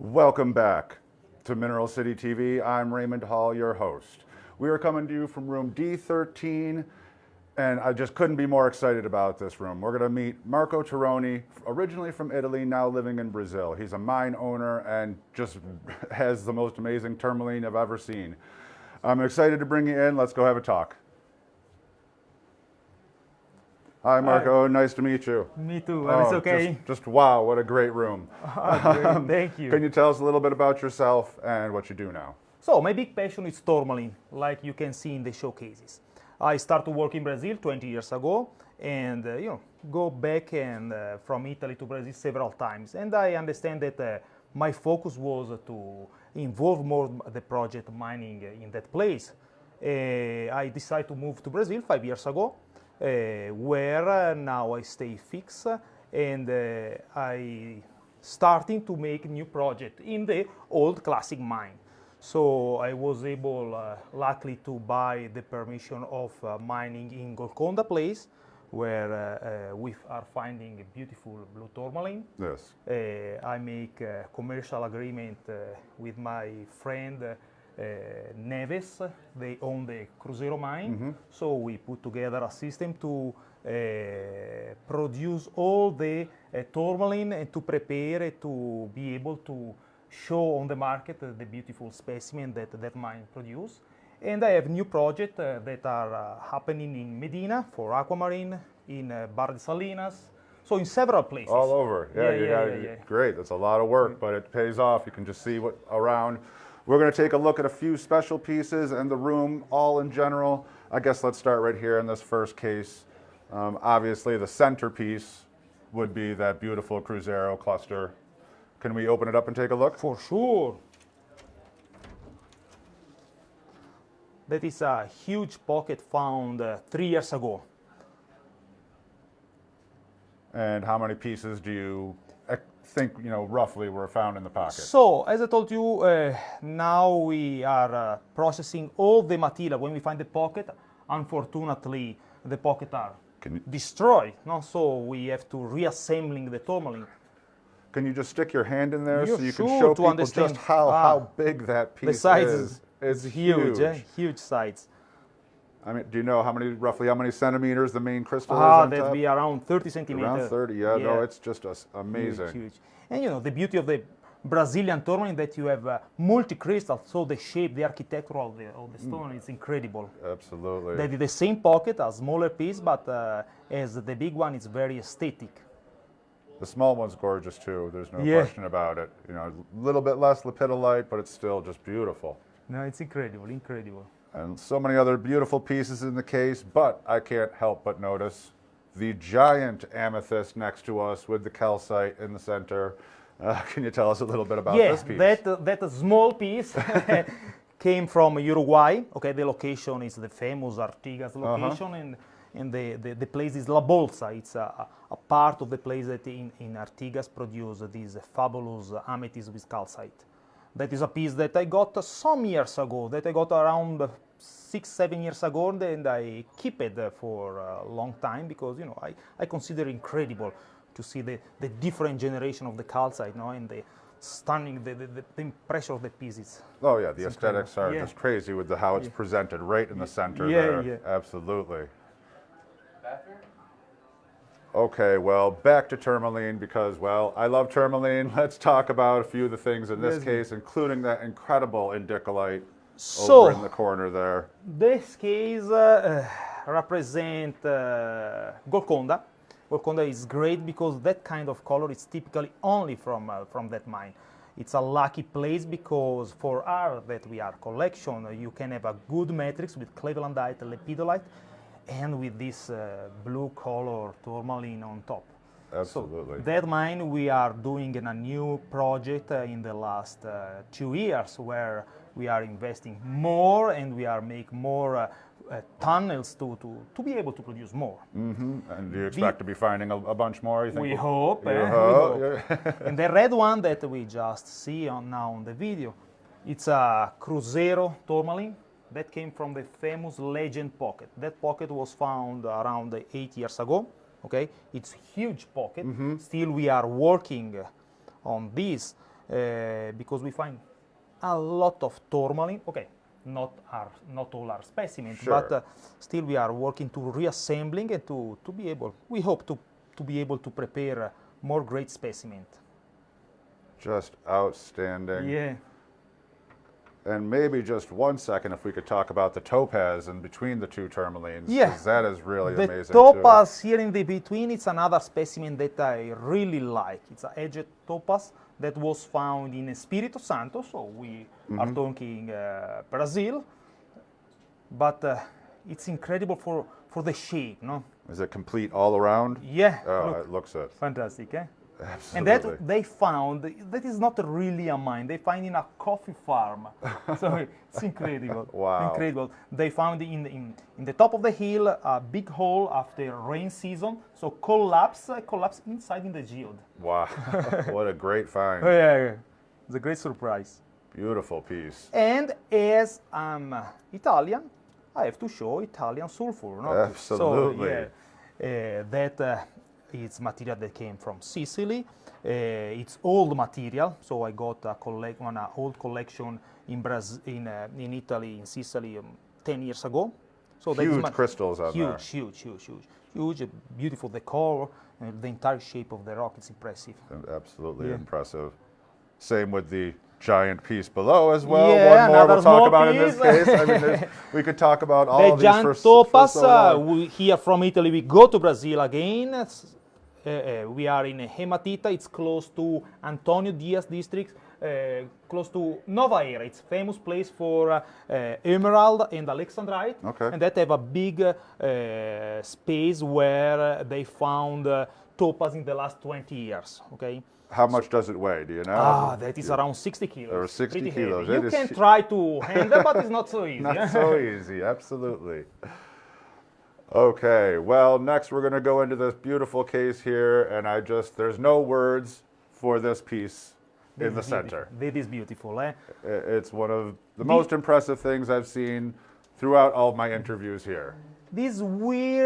Welcome back to Mineral City TV. I'm Raymond Hall, your host. We are coming to you from room D13, and I just couldn't be more excited about this room. We're going to meet Marco Tironi, originally from Italy, now living in Brazil. He's a mine owner and just has the most amazing tourmaline I've ever seen. I'm excited to bring you in. Let's go have a talk. Hi, Marco. Hi. Nice to meet you. Me too. It's okay. Just wow, what a great room. Great. Thank you. Can you tell us a little bit about yourself and what you do now? So, my big passion is tourmaline, like you can see in the showcases. I started to work in Brazil 20 years ago, and go back and from Italy to Brazil several times. And I understand that my focus was to involve more the project mining in that place. I decided to move to Brazil 5 years ago. Where now I stay fixed, and I starting to make new project in the old classic mine. So I was able, luckily, to buy the permission of mining in Golconda place, where we are finding a beautiful blue tourmaline. Yes. I make a commercial agreement with my friend Neves. They own the Cruisero mine, so we put together a system to produce all the tourmaline and to prepare to be able to show on the market the beautiful specimen that mine produce. And I have new projects that are happening in Medina for aquamarine, in Bar de Salinas, so in several places. All over. Yeah. Great. That's a lot of work, but it pays off. You can just see what around. We're going to take a look at a few special pieces and the room all in general. I guess let's start right here in this first case. Obviously, the centerpiece would be that beautiful Cruisero cluster. Can we open it up and take a look? For sure. That is a huge pocket found 3 years ago. And how many pieces do you think, roughly were found in the pocket? So, as I told you, now we are processing all the material. When we find the pocket, unfortunately, the pocket are destroyed. No? So we have to reassembling the tourmaline. Can you just stick your hand in there so you sure can show people understand. just how big that piece is? The size is huge. Huge size. I mean, do you know roughly how many centimeters the main crystal is on top? That'd be around 30 centimeters. Around 30, yeah. No, it's just amazing. Huge. And the beauty of the Brazilian tourmaline that you have multi-crystal, so the shape, the architecture of the stone is incredible. Absolutely. They did the same pocket, a smaller piece, but as the big one is very aesthetic. The small one's gorgeous too. There's no question about it. A little bit less lepidolite, but it's still just beautiful. No, it's incredible. And so many other beautiful pieces in the case, but I can't help but notice the giant amethyst next to us with the calcite in the center. Can you tell us a little bit about this piece? That small piece came from Uruguay. Okay, the location is the famous Artigas location, and the place is La Bolsa. It's a part of the place that in Artigas produce these fabulous amethyst with calcite. That is a piece that I got some years ago, that I got around 6-7 years ago, and I keep it for a long time because, I consider incredible to see the different generation of the calcite, and the stunning, the impression of the pieces. Oh yeah, the aesthetics are just crazy with how it's presented right in the center there. Yeah. Absolutely. Okay, well, back to tourmaline because, I love tourmaline. Let's talk about a few of the things in this case, including that incredible indicolite over in the corner there. This case represents Golconda. Golconda is great because that kind of color is typically only from that mine. It's a lucky place because for our that we are collection, you can have a good matrix with clevelandite, lepidolite, and with this blue color tourmaline on top. Absolutely. So that mine we are doing in a new project in the last 2 years where we are investing more and we are making more tunnels to be able to produce more. And do you expect to be finding a bunch more, you think? We hope. We hope. And the red one that we just see now on the video, it's a Cruisero tourmaline. That came from the famous Legend pocket. That pocket was found around 8 years ago. Okay, it's huge pocket. Still, we are working on this. because we find a lot of tourmaline. Okay, not all our specimens, Sure. but still we are working to reassembling and to be able. We hope to be able to prepare more great specimens. Just outstanding. Yeah. And maybe just 1 second, if we could talk about the topaz in between the two tourmalines, Yeah. 'cause that is really The amazing topaz here in the between, it's another specimen that I really like. It's an edged topaz that was found in Espírito Santo, so we are talking Brazil. But it's incredible for the shape, no? too. Is it complete all around? Yeah, Oh, look, it looks it. fantastic, eh? Absolutely. And that they found, that is not really a mine, they find in a coffee farm. So it's incredible. Wow. Incredible. They found in the top of the hill a big hole after rain season, so collapse inside in the geode. Wow. What a great find. Oh, yeah. It's a great surprise. Beautiful piece. And as I'm Italian, I have to show Italian sulfur. No? Absolutely. So, yeah, that it's material that came from Sicily. It's old material, so I got an old collection in in Italy, in Sicily, 10 years ago. So that is Huge crystals on there. huge, beautiful decor, the entire shape of the rock. It's impressive. Absolutely Yeah. impressive. Same with the giant piece below as well. Yeah, One more another we'll talk small about in this piece. case. I mean, we could talk about all The of these giant for topaz, so long. here from Italy, we go to Brazil again. We are in Hematita. It's close to Antonio Dias district, close to Nova Era. It's famous place for emerald and alexandrite. Okay. And that have a big space where they found topaz in the last 20 years. Okay. How much does it weigh? Do you know? That is around 60 kilos. Or 60 Pretty kilos. heavy. It You is can hu- try to handle, but it's not so easy. Not so easy, absolutely. Okay, well, next we're going to go into this beautiful case here, and there's no words for this piece in the center. That is beautiful, eh? It's one of the most impressive things I've seen throughout all my interviews here. These we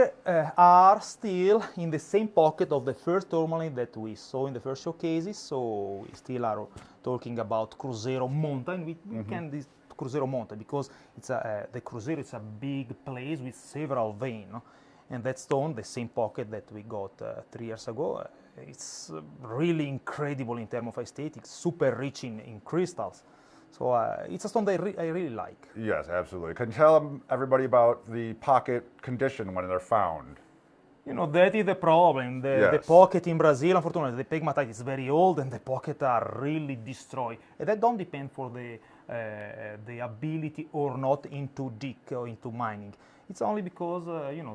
are still in the same pocket of the first tourmaline that we saw in the first showcases, so we still are talking about Cruisero mountain. We can this Cruisero mountain because it's the Cruisero is a big place with several veins, no? And that stone, the same pocket that we got 3 years ago, it's really incredible in terms of aesthetics, super rich in crystals. So it's a stone that I really like. Yes, absolutely. Can you tell everybody about the pocket condition when they're found? You know, that is the problem. The Yes. pocket in Brazil, unfortunately, the pegmatite is very old and the pocket are really destroyed. And that don't depend for the ability or not into dig or into mining. It's only because,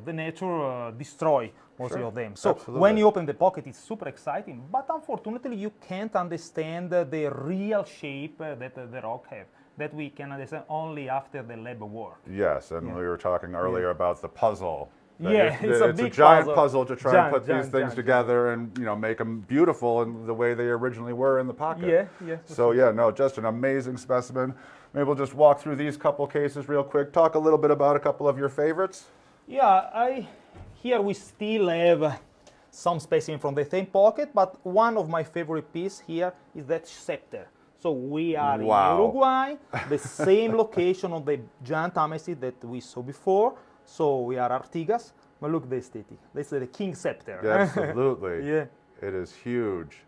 the nature destroy most of them. So Absolutely. when you open the pocket, it's super exciting. But unfortunately, you can't understand the real shape that the rock have. That we can understand only after the lab work. Yes, and we were talking earlier about the puzzle. That Yeah, it's a big giant puzzle. to try Giant, and put these giant, things giant, together and make them beautiful in the way they originally were in the pocket. Yeah. So yeah, no, just an amazing specimen. Maybe we'll just walk through these couple cases real quick. Talk a little bit about a couple of your favorites. Yeah, here we still have some specimen from the same pocket, but one of my favorite piece here is that scepter. So we are Wow. in Uruguay, the same location of the giant amethyst that we saw before. So we are Artigas, but look the aesthetic. This is the king scepter. Absolutely. Yeah. It is huge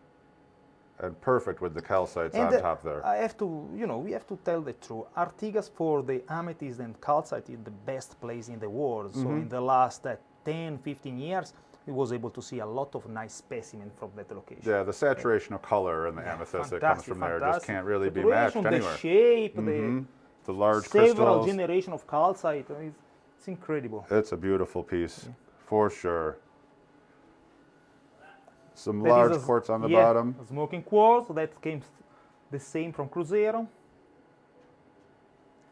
and perfect with the calcites And on top there. I have to, we have to tell the truth. Artigas for the amethyst and calcite is the best place in the world. So in the last 10, 15 years, we was able to see a lot of nice specimens from that location. Yeah, the saturation of color in the amethyst that comes from there just can't really be matched Saturation, anywhere. The shape, The large several crystals. generation of calcite, it's incredible. It's a beautiful piece, for sure. Some That large is quartz on the bottom. a smoking quartz that came the same from Cruisero.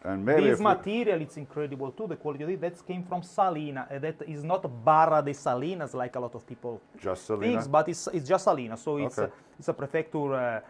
And maybe this if we- material, it's incredible too. The quality of it, that came from Salina. That is not Barra de Salinas like a lot of people just Salina? think, but it's just Salina. So Okay. it's a prefecture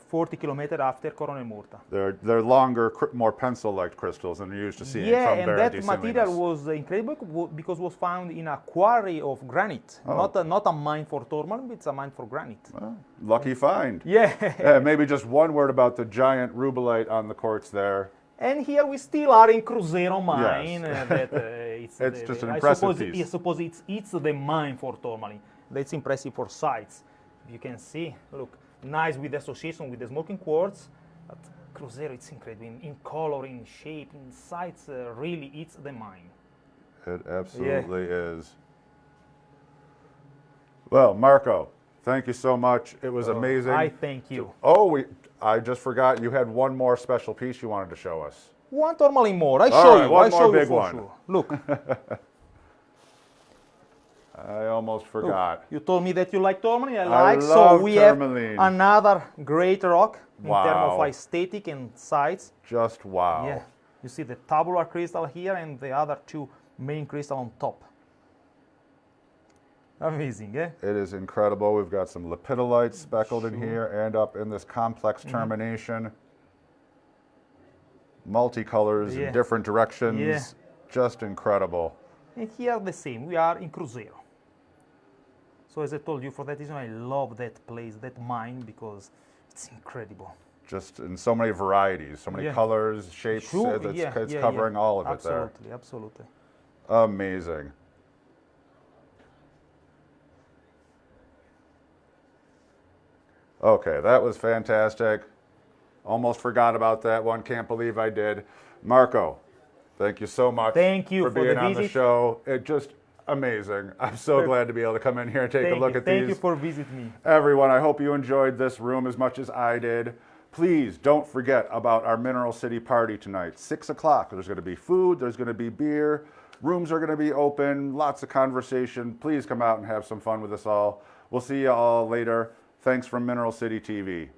40 kilometers after Coronel Murta. They're longer, more pencil-like crystals than you're used to seeing Yeah, from and Barra that de material Salinas. was incredible because it was found in a quarry of granite. Oh. Not a mine for tourmaline, but it's a mine for granite. Well, lucky find. Yeah. Yeah, maybe just one word about the giant rubellite on the quartz there. And here we still are in Cruisero mine. Yes. It's just an impressive I piece. suppose it's the mine for tourmaline. That's impressive for sights. You can see, look, nice with the association with the smoking quartz. But Cruisero, it's incredible in color, in shape, in sights. Really, it's the mine. It absolutely is. Well, Marco, thank you so much. It was amazing. I thank you. Oh, I just forgot you had one more special piece you wanted to show us. One tourmaline more. I All show right, you. one I more show you big for one. sure. Look, I almost forgot. you told me that you like tourmaline. I I like. So love we tourmaline. have another great rock in terms Wow. of aesthetic and size. Just wow. Yeah, you see the tabular crystal here and the other two main crystal on top. Amazing, eh? It is incredible. We've got some lepidolite speckled in here and up in this complex termination. Multicolors Yeah. in different directions. Yeah. Just incredible. And here the same. We are in Cruisero. So as I told you, for that reason, I love that place, that mine, because it's incredible. Just in so many varieties, so many Yeah. colors, shapes. Sure, It's covering all of it there. Absolutely, absolutely. Amazing. Okay, that was fantastic. Almost forgot about that one. Can't believe I did. Marco, thank you so much Thank you for for being the on the visit. show. It just amazing. I'm so glad to be able to come in here and take a look at Thank these. you for visiting me. Everyone, I hope you enjoyed this room as much as I did. Please don't forget about our Mineral City party tonight, 6 o'clock. There's going to be food, there's going to be beer, rooms are going to be open, lots of conversation. Please come out and have some fun with us all. We'll see you all later. Thanks from Mineral City TV.